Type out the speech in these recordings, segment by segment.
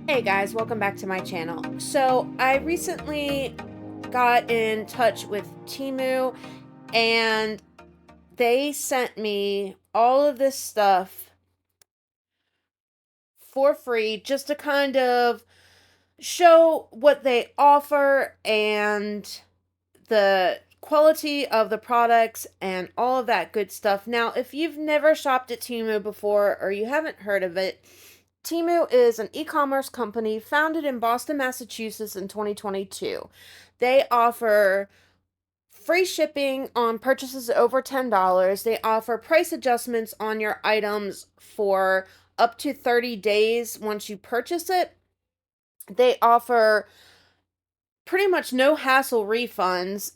Hey guys, welcome back to my channel. So I recently got in touch with Temu and they sent me all of this stuff for free just to kind of show what they offer and the quality of the products and all of that good stuff. Now, if you've never shopped at Temu before or you haven't heard of it, Teemu is an e-commerce company founded in Boston, Massachusetts in 2022. They offer free shipping on purchases over $10. They offer price adjustments on your items for up to 30 days once you purchase it. They offer pretty much no hassle refunds.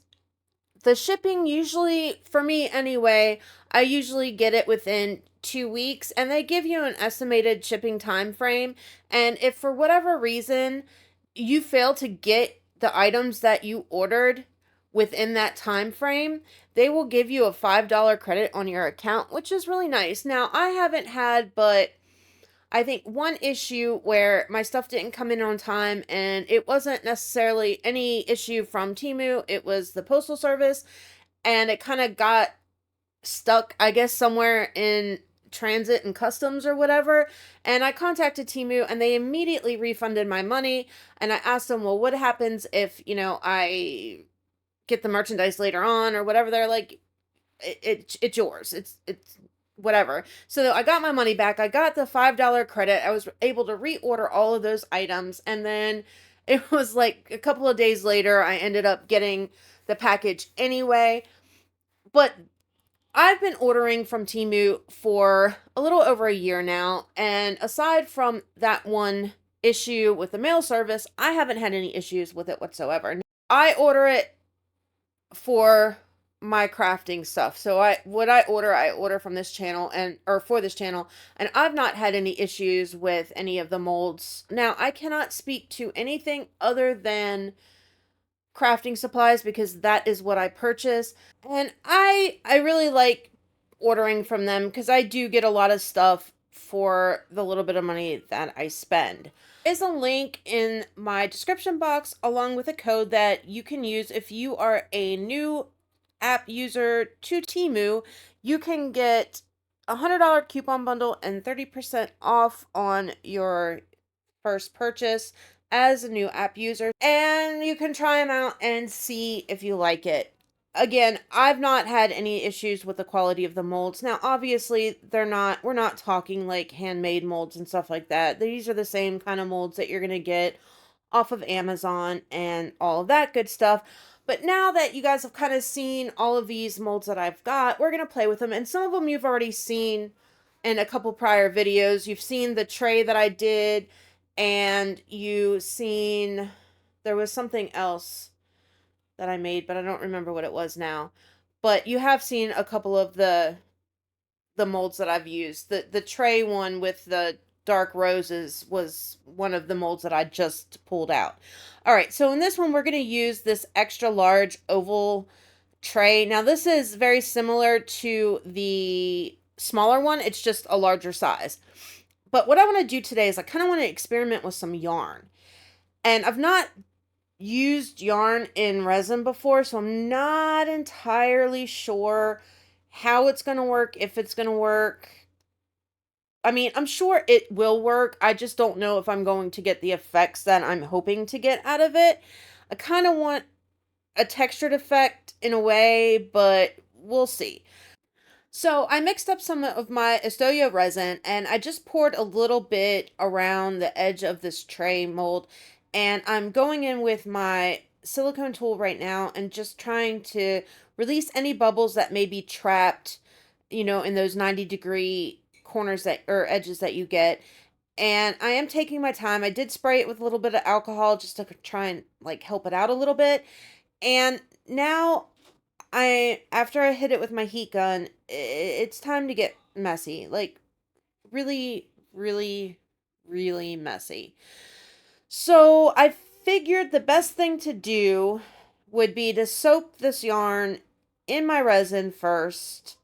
The shipping usually, for me anyway, I usually get it within 2 weeks, and they give you an estimated shipping time frame. And if for whatever reason you fail to get the items that you ordered within that time frame, they will give you a $5 credit on your account, which is really nice. Now, I haven't had but I think one issue where my stuff didn't come in on time, and it wasn't necessarily any issue from Temu, it was the postal service, and it kind of got stuck, I guess, somewhere in transit and customs or whatever. And I contacted Temu and they immediately refunded my money. And I asked them, well, what happens if, I get the merchandise later on or whatever? They're like, it's yours. It's whatever. So I got my money back. I got the $5 credit. I was able to reorder all of those items. And then it was like a couple of days later, I ended up getting the package anyway. But I've been ordering from Temu for a little over a year now, and aside from that one issue with the mail service, I haven't had any issues with it whatsoever. I order it for my crafting stuff. So I order from this channel or for this channel, and I've not had any issues with any of the molds. Now, I cannot speak to anything other than crafting supplies because that is what I purchase, and I really like ordering from them because I do get a lot of stuff for the little bit of money that I spend. There's a link in my description box along with a code that you can use if you are a new app user to Temu. You can get a $100 coupon bundle and 30% off on your first purchase as a new app user, and you can try them out and see if you like it. Again, I've not had any issues with the quality of the molds. Now, obviously, we're not talking like handmade molds and stuff like that. These are the same kind of molds that you're going to get off of Amazon and all of that good stuff. But now that you guys have kind of seen all of these molds that I've got, we're going to play with them. And some of them you've already seen in a couple prior videos. You've seen the tray that I did, and you seen there was something else that I made, but I don't remember what it was now. But you have seen a couple of the molds that I've used. The tray one with the dark roses was one of the molds that I just pulled out. All right, so in this one we're going to use this extra large oval tray. Now this is very similar to the smaller one. It's just a larger size. But what I want to do today is I kind of want to experiment with some yarn. And I've not used yarn in resin before, so I'm not entirely sure how it's going to work, if it's going to work. I mean, I'm sure it will work. I just don't know if I'm going to get the effects that I'm hoping to get out of it. I kind of want a textured effect in a way, but we'll see. So I mixed up some of my Estoya resin, and I just poured a little bit around the edge of this tray mold, and I'm going in with my silicone tool right now and just trying to release any bubbles that may be trapped, in those 90-degree corners or edges that you get. And I am taking my time. I did spray it with a little bit of alcohol just to try and help it out a little bit. And now after I hit it with my heat gun, it's time to get messy. Like, really, really, really messy. So I figured the best thing to do would be to soak this yarn in my resin first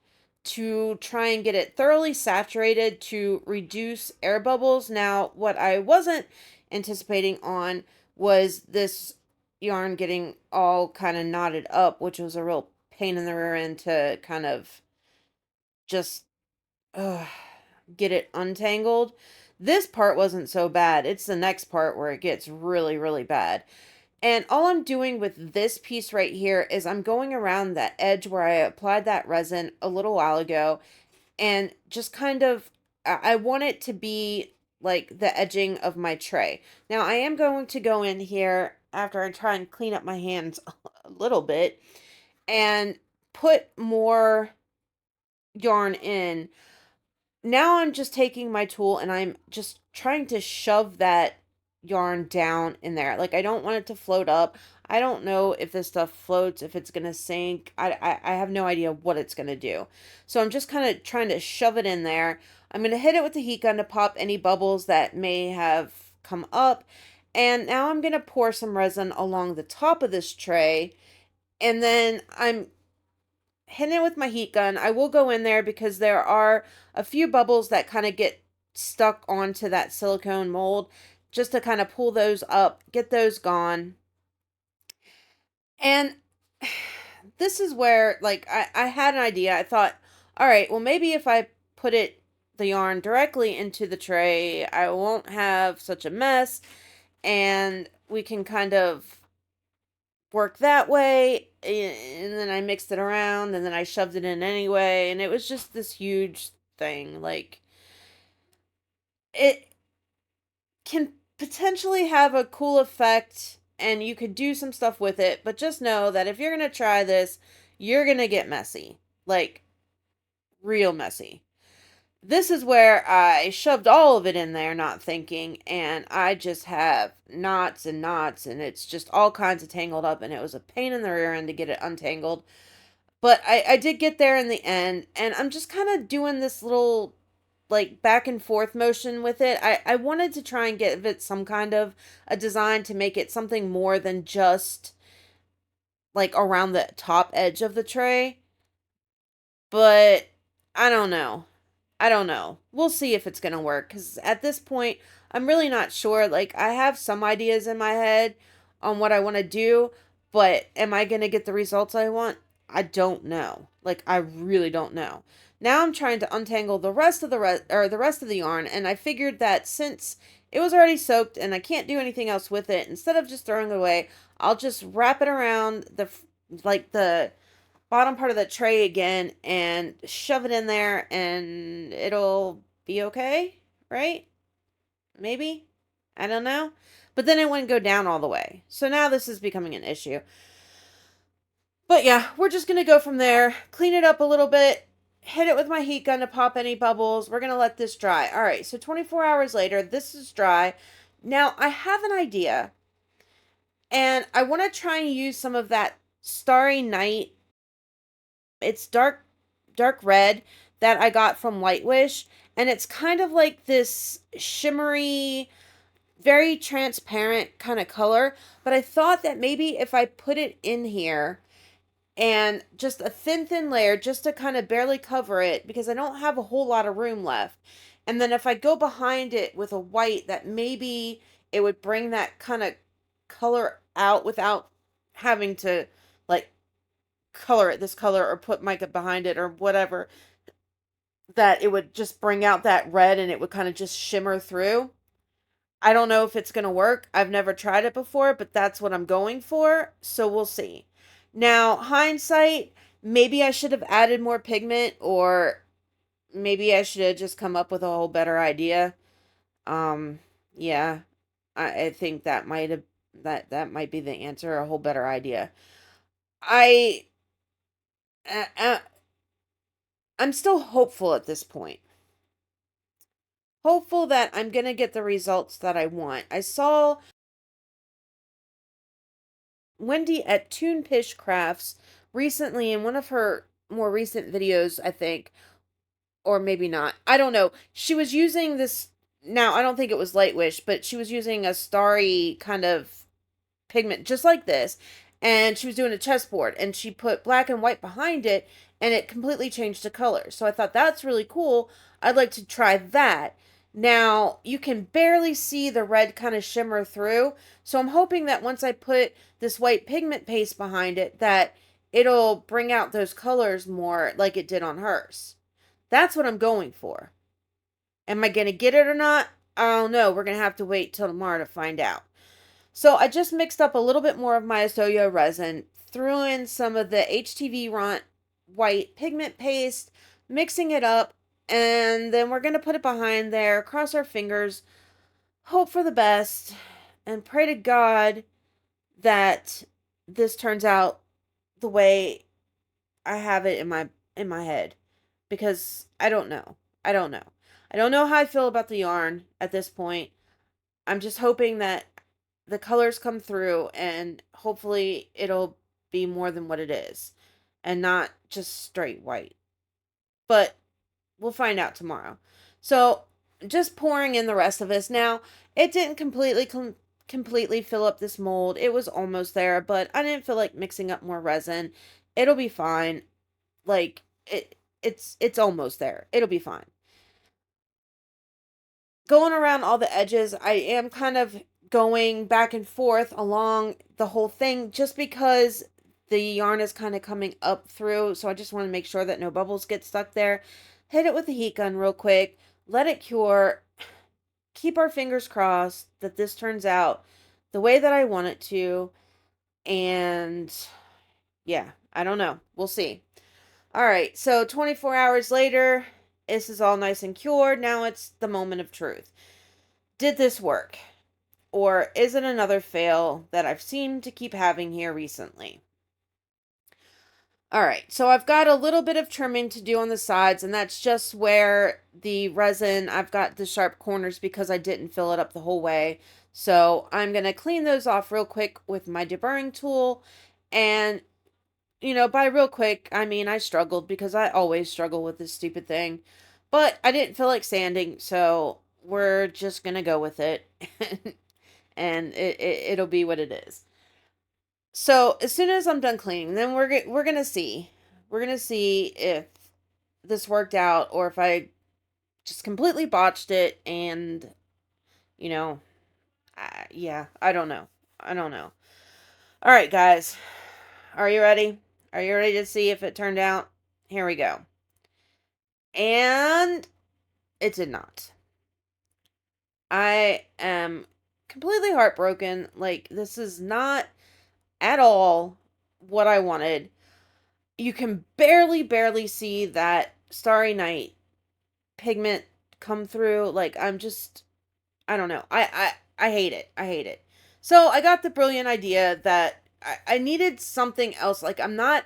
to try and get it thoroughly saturated to reduce air bubbles. Now, what I wasn't anticipating on was this yarn getting all kind of knotted up, which was a real pain in the rear end to kind of just uh, get it untangled. This part wasn't so bad. It's the next part where it gets really, really bad. And all I'm doing with this piece right here is I'm going around that edge where I applied that resin a little while ago, and just kind of, I want it to be like the edging of my tray. Now I am going to go in here after I try and clean up my hands a little bit and put more yarn in. Now I'm just taking my tool and I'm just trying to shove that yarn down in there. Like, I don't want it to float up. I don't know if this stuff floats, if it's gonna sink. I have no idea what it's gonna do. So I'm just kind of trying to shove it in there. I'm gonna hit it with the heat gun to pop any bubbles that may have come up. And now I'm gonna pour some resin along the top of this tray. And then I'm hitting it with my heat gun. I will go in there because there are a few bubbles that kind of get stuck onto that silicone mold, just to kind of pull those up, get those gone. And this is where, like, I had an idea. I thought, all right, well, maybe if I put the yarn directly into the tray, I won't have such a mess, and we can kind of work that way. And then I mixed it around, and then I shoved it in anyway, and it was just this huge thing. Like, it can potentially have a cool effect, and you could do some stuff with it, but just know that if you're going to try this, you're going to get messy. Like, real messy. This is where I shoved all of it in there, not thinking, and I just have knots and knots, and it's just all kinds of tangled up, and it was a pain in the rear end to get it untangled. But I did get there in the end, and I'm just kind of doing this little, like, back and forth motion with it. I wanted to try and give it some kind of a design to make it something more than just, like, around the top edge of the tray. But I don't know. I don't know. We'll see if it's going to work, because at this point, I'm really not sure. Like, I have some ideas in my head on what I want to do, but am I going to get the results I want? I don't know. Like, I really don't know. Now I'm trying to untangle the rest of the rest of the yarn, and I figured that since it was already soaked and I can't do anything else with it, instead of just throwing it away, I'll just wrap it around the bottom part of the tray again and shove it in there, and it'll be okay, right? Maybe? I don't know. But then it wouldn't go down all the way. So now this is becoming an issue. But yeah, we're just going to go from there, clean it up a little bit, hit it with my heat gun to pop any bubbles. We're going to let this dry. All right, so 24 hours later, this is dry. Now, I have an idea, and I want to try and use some of that Starry Night. It's dark red that I got from White Wish, and it's kind of like this shimmery, very transparent kind of color. But I thought that maybe if I put it in here and just a thin layer just to kind of barely cover it, because I don't have a whole lot of room left. And then if I go behind it with a white, that maybe it would bring that kind of color out without having to, like, color it this color or put mica behind it or whatever, that it would just bring out that red and it would kind of just shimmer through. I don't know if it's going to work. I've never tried it before, but that's what I'm going for. So we'll see. Now, hindsight, maybe I should have added more pigment, or maybe I should have just come up with a whole better idea. Yeah, I think that might have, that might be the answer, a whole better idea. I, I'm still hopeful at this point. Hopeful that I'm going to get the results that I want. I saw Wendy at Toonpish Crafts recently in one of her more recent videos, I think, or maybe not. I don't know. She was using this, now I don't think it was Light Wish, but she was using a starry kind of pigment just like this, and she was doing a chessboard, and she put black and white behind it, and it completely changed the color. So I thought, that's really cool. I'd like to try that. Now, you can barely see the red kind of shimmer through. So I'm hoping that once I put this white pigment paste behind it, that it'll bring out those colors more like it did on hers. That's what I'm going for. Am I going to get it or not? I don't know. We're going to have to wait till tomorrow to find out. So I just mixed up a little bit more of my Asoyo resin, threw in some of the HTV Ront white pigment paste, mixing it up, and then we're going to put it behind there, cross our fingers, hope for the best, and pray to God that this turns out the way I have it in my head, because I don't know. I don't know. I don't know how I feel about the yarn at this point. I'm just hoping that the colors come through and hopefully it'll be more than what it is and not just straight white. But we'll find out tomorrow. So, just pouring in the rest of this. Now, it didn't completely fill up this mold. It was almost there, but I didn't feel like mixing up more resin. It'll be fine. Like it's almost there. It'll be fine. Going around all the edges, I am kind of going back and forth along the whole thing just because the yarn is kind of coming up through. So I just want to make sure that no bubbles get stuck there. Hit it with the heat gun real quick. Let it cure. Keep our fingers crossed that this turns out the way that I want it to. And yeah, I don't know. We'll see. All right. So 24 hours later, this is all nice and cured. Now it's the moment of truth. Did this work? Or is it another fail that I've seemed to keep having here recently? All right, so I've got a little bit of trimming to do on the sides, and that's just where the resin, I've got the sharp corners because I didn't fill it up the whole way. So I'm going to clean those off real quick with my deburring tool. And, you know, by real quick, I mean I struggled because I always struggle with this stupid thing. But I didn't feel like sanding, so we're just going to go with it. And it'll be what it is. So as soon as I'm done cleaning, then we're gonna see. We're gonna see if this worked out or if I just completely botched it. And you know, yeah, I don't know. I don't know. All right, guys, are you ready? Are you ready to see if it turned out? Here we go. And it did not. I am completely heartbroken. Like, this is not at all what I wanted. You can barely see that Starry Night pigment come through. Like, I don't know. I hate it. I hate it. So I got the brilliant idea that I needed something else. Like, I'm not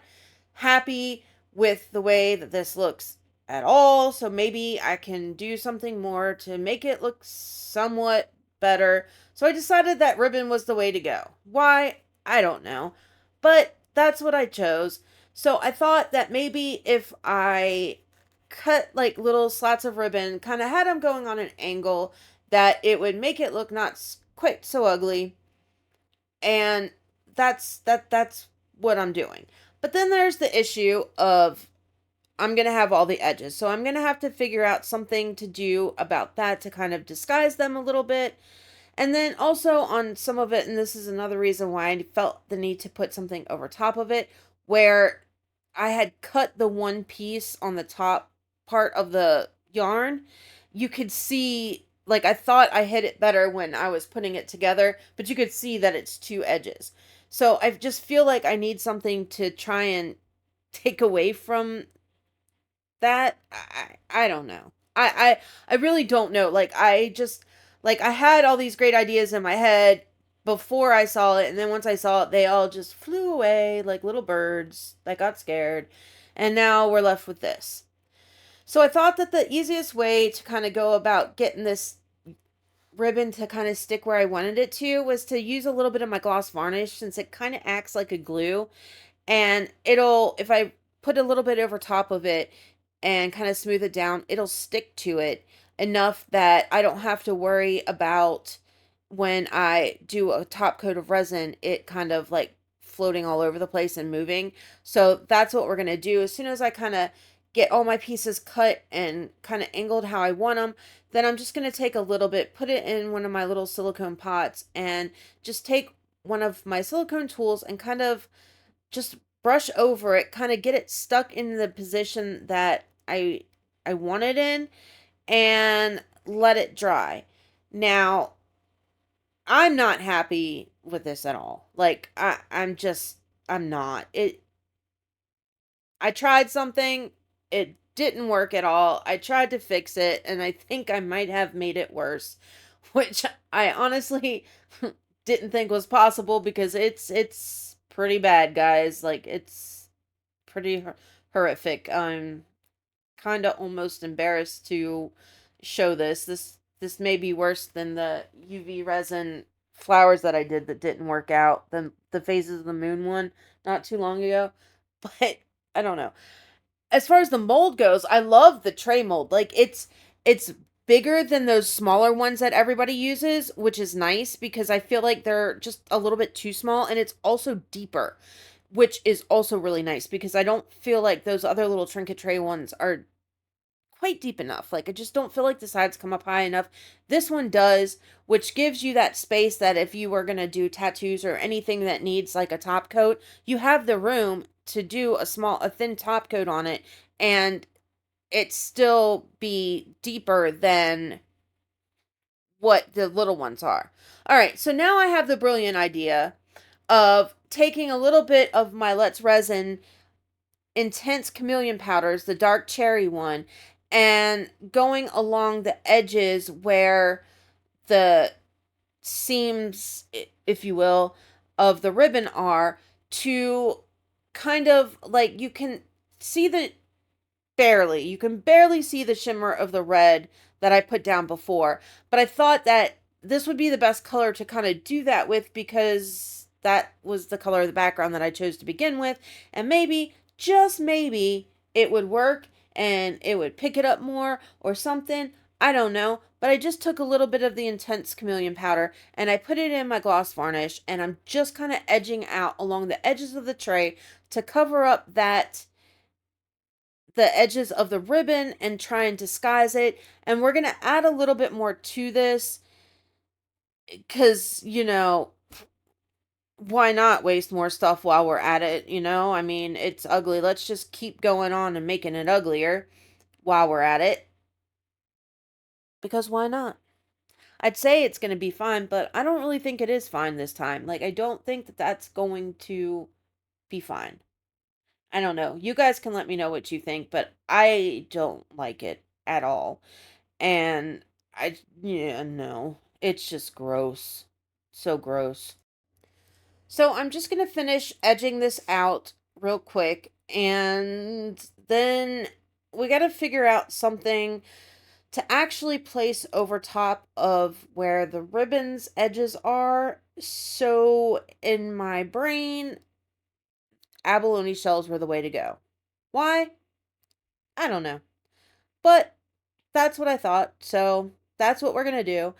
happy with the way that this looks at all. So maybe I can do something more to make it look somewhat better. So I decided that ribbon was the way to go. Why? I don't know. But that's what I chose. So I thought that maybe if I cut like little slats of ribbon, kind of had them going on an angle, that it would make it look not quite so ugly. And that's what I'm doing. But then there's the issue of I'm going to have all the edges. So I'm going to have to figure out something to do about that to kind of disguise them a little bit. And then also on some of it, and this is another reason why I felt the need to put something over top of it, where I had cut the one piece on the top part of the yarn. You could see, like, I thought I hid it better when I was putting it together, but you could see that it's two edges. So I just feel like I need something to try and take away from that. I don't know. I really don't know. Like, I had all these great ideas in my head before I saw it, and then once I saw it, they all just flew away like little birds that got scared, and now we're left with this. So I thought that the easiest way to kind of go about getting this ribbon to kind of stick where I wanted it to was to use a little bit of my gloss varnish, since it kind of acts like a glue, and it'll, if I put a little bit over top of it and kind of smooth it down, it'll stick to it enough that I don't have to worry about when I do a top coat of resin, it kind of like floating all over the place and moving. So that's what we're going to do. As soon as I kind of get all my pieces cut and kind of angled how I want them, then I'm just going to take a little bit, put it in one of my little silicone pots, and just take one of my silicone tools and kind of just brush over it, kind of get it stuck in the position that I want it in, and let it dry. Now, I'm not happy with this at all. Like I'm not. I tried something, it didn't work at all. I tried to fix it, and I think I might have made it worse, which I honestly didn't think was possible because it's pretty bad, guys. Like it's pretty horrific. I'm kind of almost embarrassed to show this. This may be worse than the UV resin flowers that I did that didn't work out. The phases of the moon one not too long ago. But I don't know. As far as the mold goes, I love the tray mold. Like it's bigger than those smaller ones that everybody uses, which is nice because I feel like they're just a little bit too small, and it's also deeper, which is also really nice because I don't feel like those other little trinket tray ones are quite deep enough. Like I just don't feel like the sides come up high enough. This one does, which gives you that space that if you were going to do tattoos or anything that needs like a top coat, you have the room to do a thin top coat on it, and it still be deeper than what the little ones are. All right, so now I have the brilliant idea of taking a little bit of my Let's Resin intense chameleon powders, the dark cherry one, and going along the edges where the seams, if you will, of the ribbon are, to kind of like you can barely see the shimmer of the red that I put down before. But I thought that this would be the best color to kind of do that with because that was the color of the background that I chose to begin with. And maybe, just maybe, it would work and it would pick it up more or something. I don't know. But I just took a little bit of the intense chameleon powder and I put it in my gloss varnish, and I'm just kind of edging out along the edges of the tray to cover up the edges of the ribbon and try and disguise it. And we're going to add a little bit more to this because, why not waste more stuff while we're at it? I mean, it's ugly. Let's just keep going on and making it uglier while we're at it. Because why not? I'd say it's going to be fine, but I don't really think it is fine this time. Like, I don't think that that's going to be fine. I don't know. You guys can let me know what you think, but I don't like it at all. And yeah, no. It's just gross. So gross. So I'm just going to finish edging this out real quick, and then we got to figure out something to actually place over top of where the ribbon's edges are. So in my brain, abalone shells were the way to go. Why? I don't know. But that's what I thought. So that's what we're going to do.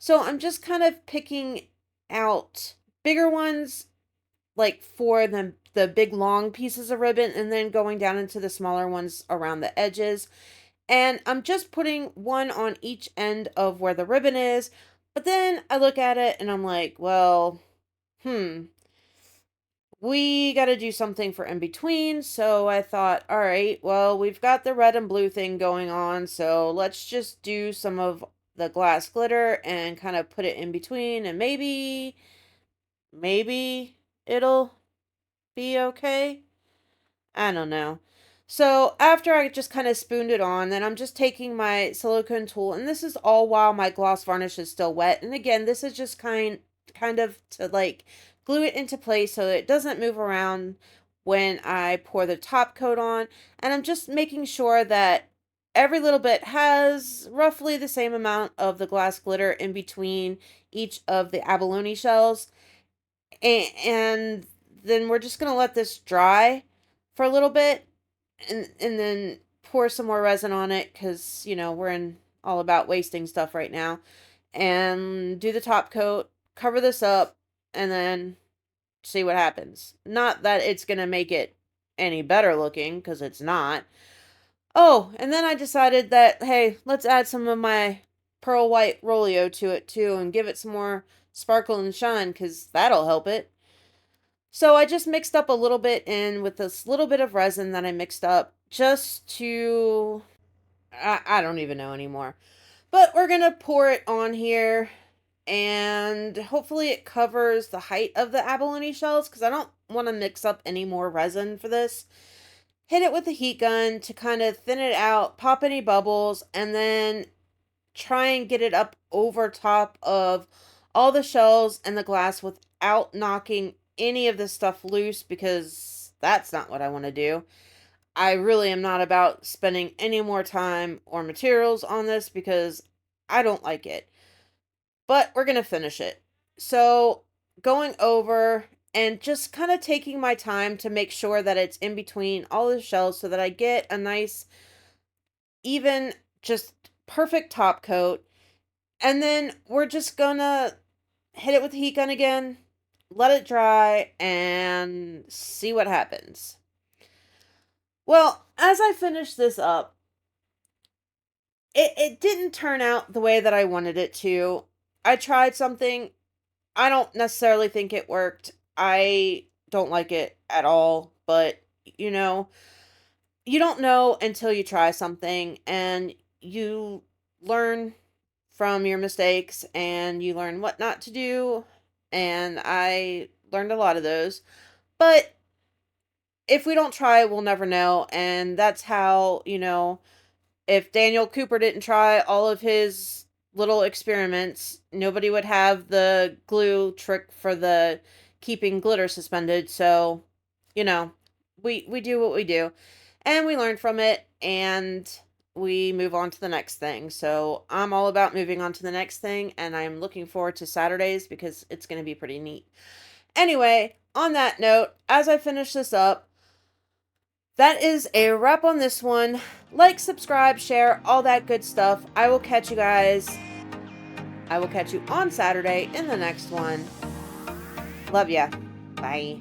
So I'm just kind of picking out bigger ones, like for the big long pieces of ribbon, and then going down into the smaller ones around the edges. And I'm just putting one on each end of where the ribbon is. But then I look at it and I'm like, well, we got to do something for in between. So I thought, all right, well, we've got the red and blue thing going on. So let's just do some of the glass glitter and kind of put it in between. And maybe it'll be okay. I don't know. So after I just kind of spooned it on, then I'm just taking my silicone tool, and this is all while my gloss varnish is still wet. And again, this is just kind of to like glue it into place so it doesn't move around when I pour the top coat on. And I'm just making sure that every little bit has roughly the same amount of the glass glitter in between each of the abalone shells. And then we're just going to let this dry for a little bit, and then pour some more resin on it because, we're all about wasting stuff right now. And do the top coat, cover this up, and then see what happens. Not that it's going to make it any better looking, because it's not. Oh, and then I decided that, hey, let's add some of my pearl white Rolio to it too and give it some more sparkle and shine because that'll help it. So I just mixed up a little bit in with this little bit of resin that I mixed up just to, I don't even know anymore. But we're going to pour it on here and hopefully it covers the height of the abalone shells because I don't want to mix up any more resin for this. Hit it with a heat gun to kind of thin it out, pop any bubbles, and then try and get it up over top of all the shells and the glass without knocking any of this stuff loose because that's not what I want to do. I really am not about spending any more time or materials on this because I don't like it. But we're going to finish it. So, going over and just kind of taking my time to make sure that it's in between all the shells so that I get a nice, even, just perfect top coat. And then we're just gonna hit it with the heat gun again, let it dry, and see what happens. Well, as I finish this up, it didn't turn out the way that I wanted it to. I tried something. I don't necessarily think it worked. I don't like it at all, but you know, you don't know until you try something and you learn from your mistakes and you learn what not to do. And I learned a lot of those. But if we don't try, we'll never know. And that's how, if Daniel Cooper didn't try all of his little experiments, nobody would have the glue trick for the keeping glitter suspended. So, you know, we do what we do and we learn from it and we move on to the next thing. So, I'm all about moving on to the next thing and I'm looking forward to Saturdays because it's going to be pretty neat. Anyway, on that note, as I finish this up, that is a wrap on this one. Like, subscribe, share, all that good stuff. I will catch you guys. I will catch you on Saturday in the next one. Love ya. Bye.